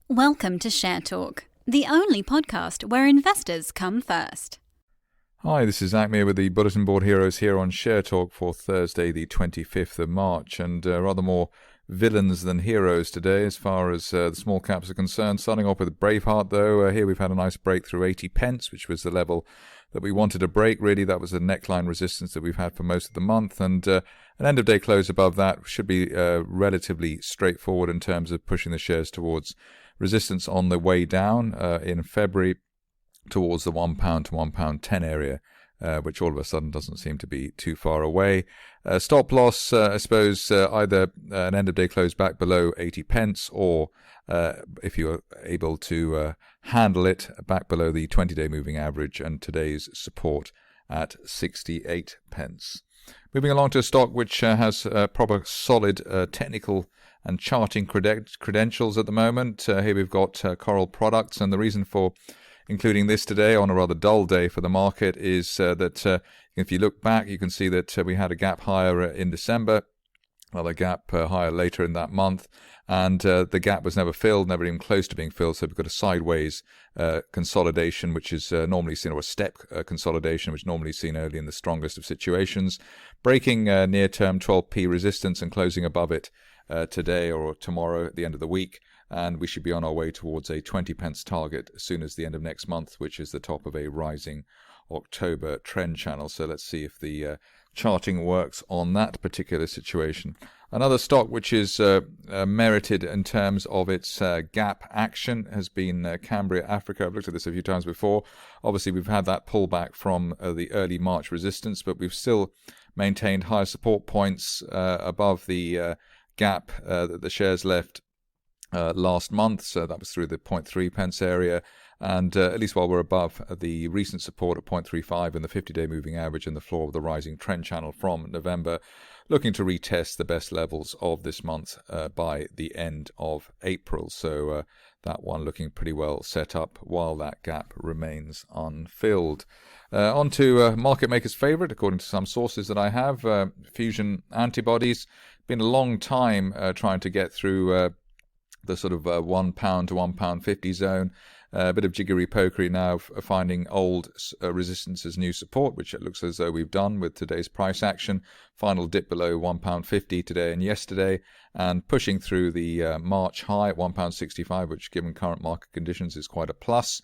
Welcome to Share Talk, the only podcast where investors come first. Hi, this is Zak Mir with the Bulletin Board Heroes here on Share Talk for Thursday the 25th of March, and rather more villains than heroes today as far as the small caps are concerned. Starting off with Braveheart though, here we've had a nice break through 80 pence, which was the level that we wanted to break. Really, that was the neckline resistance that we've had for most of the month, and an end of day close above that should be relatively straightforward in terms of pushing the shares towards resistance on the way down in February towards the £1 to £1.10 area, which all of a sudden doesn't seem to be too far away. Stop loss, I suppose, either an end of day close back below 80 pence, or if you're able to handle it, back below the 20-day moving average and today's support at 68 pence. Moving along to a stock which has proper solid technical and charting credentials at the moment. Here we've got Coral Products, and the reason for including this today on a rather dull day for the market is that if you look back, you can see that we had a gap higher in December, another gap higher later in that month, and the gap was never filled, never even close to being filled. So we've got a sideways consolidation, which is normally seen, or a step consolidation, which is normally seen early in the strongest of situations, breaking near-term 12p resistance and closing above it today or tomorrow at the end of the week. And we should be on our way towards a 20 pence target as soon as the end of next month, which is the top of a rising October trend channel. So let's see if the charting works on that particular situation. Another stock which is merited in terms of its gap action has been Cambria Africa. I've looked at this a few times before. Obviously, we've had that pullback from the early March resistance, but we've still maintained higher support points above the gap that the shares left last month. So that was through the 0.3 pence area, and at least while we're above the recent support at 0.35 in the 50-day moving average and the floor of the rising trend channel from November, looking to retest the best levels of this month by the end of April. So that one looking pretty well set up while that gap remains unfilled. On to market maker's favourite, according to some sources that I have, Fusion Antibodies. Been a long time trying to get through the sort of £1 to £1.50 zone. A bit of jiggery-pokery now, finding old resistance as new support, which it looks as though we've done with today's price action. Final dip below £1.50 today and yesterday, and pushing through the March high at £1.65, which given current market conditions is quite a plus.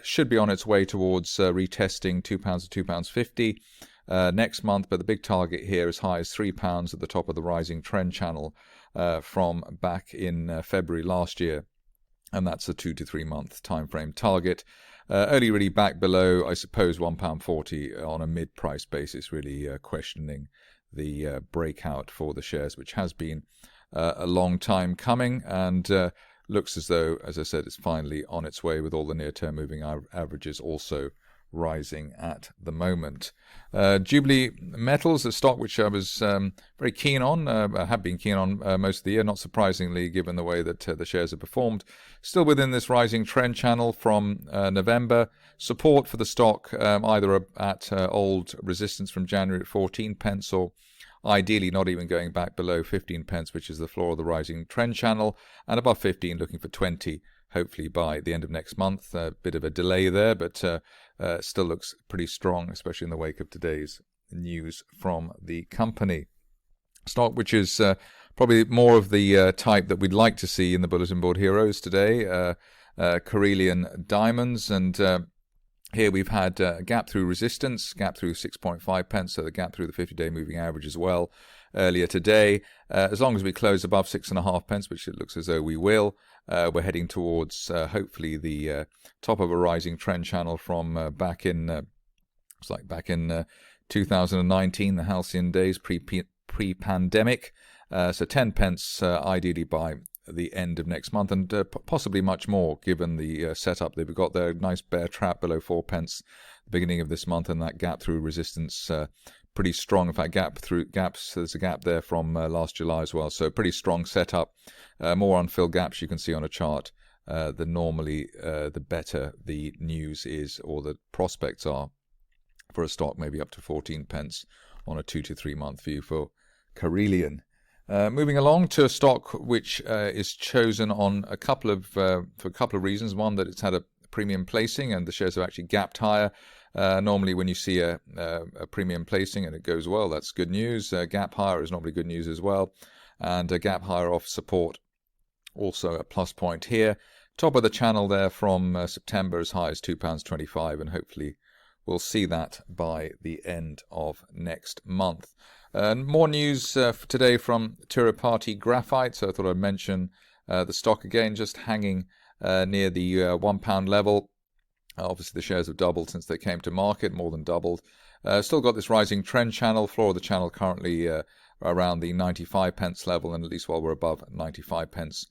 Should be on its way towards retesting £2 to £2.50 next month, but the big target here as high as £3 at the top of the rising trend channel from back in February last year, and that's a 2 to 3 month time frame target. Only really back below, I suppose, £1.40 on a mid-price basis, really questioning the breakout for the shares, which has been a long time coming, and looks as though, as I said, it's finally on its way, with all the near-term moving averages also rising at the moment. Jubilee Metals, a stock which I was very keen on, I have been keen on most of the year, not surprisingly given the way that the shares have performed. Still within this rising trend channel from November. Support for the stock either at old resistance from January at 14 pence, or ideally not even going back below 15 pence, which is the floor of the rising trend channel, and above 15 looking for 20, hopefully by the end of next month. A bit of a delay there, but still looks pretty strong, especially in the wake of today's news from the company. Stock which is probably more of the type that we'd like to see in the Bulletin Board Heroes today, Karelian Diamonds, and here we've had a gap through resistance, gap through 6.5 pence, so the gap through the 50-day moving average as well earlier today. As long as we close above 6.5 pence, which it looks as though we will, we're heading towards hopefully the top of a rising trend channel from back in 2019, the halcyon days pre-pandemic. So 10 pence ideally by the end of next month, and possibly much more given the setup they've got there. Nice bear trap below 4 pence the beginning of this month, and that gap through resistance pretty strong. In fact, there's a gap there from last July as well, so pretty strong setup. More unfilled gaps you can see on a chart. The better the news is, or the prospects are for a stock, maybe up to 14 pence on a 2 to 3 month view for Karelian. Moving along to a stock which is chosen on for a couple of reasons. One, that it's had a premium placing and the shares have actually gapped higher. Normally when you see a premium placing and it goes well, that's good news. Gap higher is normally good news as well. And a gap higher off support, also a plus point here. Top of the channel there from September, as high as £2.25, and hopefully we'll see that by the end of next month. More news for today from Tirupati Graphite, so I thought I'd mention the stock again, just hanging near the £1 level. Obviously the shares have doubled since they came to market, more than doubled. Still got this rising trend channel, floor of the channel currently around the 95 pence level, and at least while we're above 95 pence.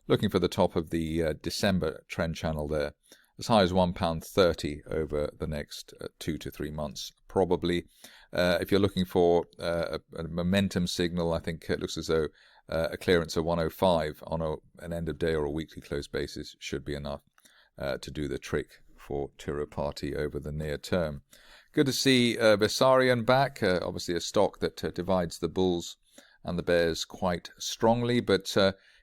Looking for the top of the December trend channel there, as high as £1.30 over the next 2 to 3 months, probably. If you're looking for a momentum signal, I think it looks as though a clearance of 105 on an end of day or a weekly close basis should be enough to do the trick for Tirupati over the near term. Good to see Versarien back, obviously a stock that divides the bulls and the bears quite strongly, but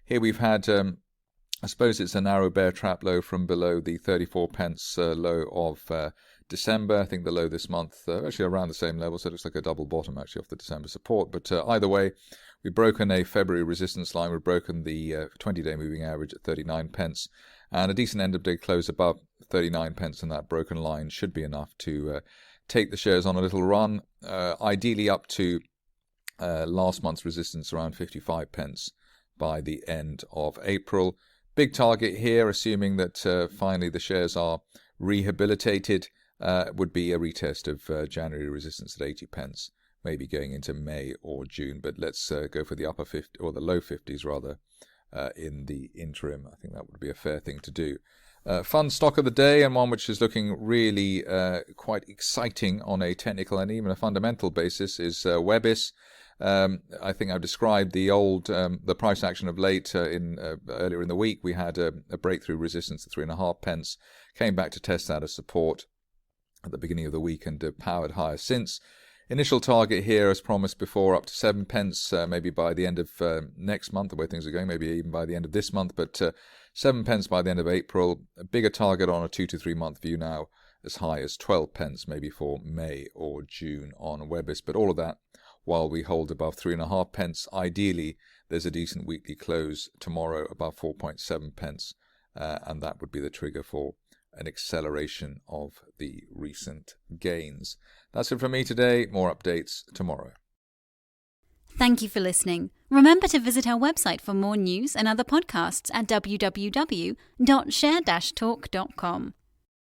here we've had, I suppose it's a narrow bear trap low from below the 34 pence low of December. I think the low this month, actually around the same level, so it looks like a double bottom actually off the December support. But either way, we've broken a February resistance line. We've broken the 20-day moving average at 39 pence. And a decent end of day close above 39 pence, and that broken line should be enough to take the shares on a little run, ideally up to last month's resistance around 55 pence by the end of April. Big target here, assuming that finally the shares are rehabilitated, would be a retest of January resistance at 80 pence, maybe going into May or June. But let's go for the upper 50 or the low 50s rather in the interim. I think that would be a fair thing to do. Fun stock of the day, and one which is looking really quite exciting on a technical and even a fundamental basis, is Webis. I think I've described the price action of late. Earlier in the week, we had a breakthrough resistance at 3.5 pence, came back to test that as support at the beginning of the week and powered higher since. Initial target here, as promised before, up to 7 pence, maybe by the end of next month, the way things are going, maybe even by the end of this month, but 7 pence by the end of April. A bigger target on a 2 to 3 month view now, as high as 12 pence, maybe for May or June on Webis. But all of that while we hold above 3.5 pence. Ideally, there's a decent weekly close tomorrow above 4.7 pence, and that would be the trigger for an acceleration of the recent gains. That's it from me today. More updates tomorrow. Thank you for listening. Remember to visit our website for more news and other podcasts at www.share-talk.com.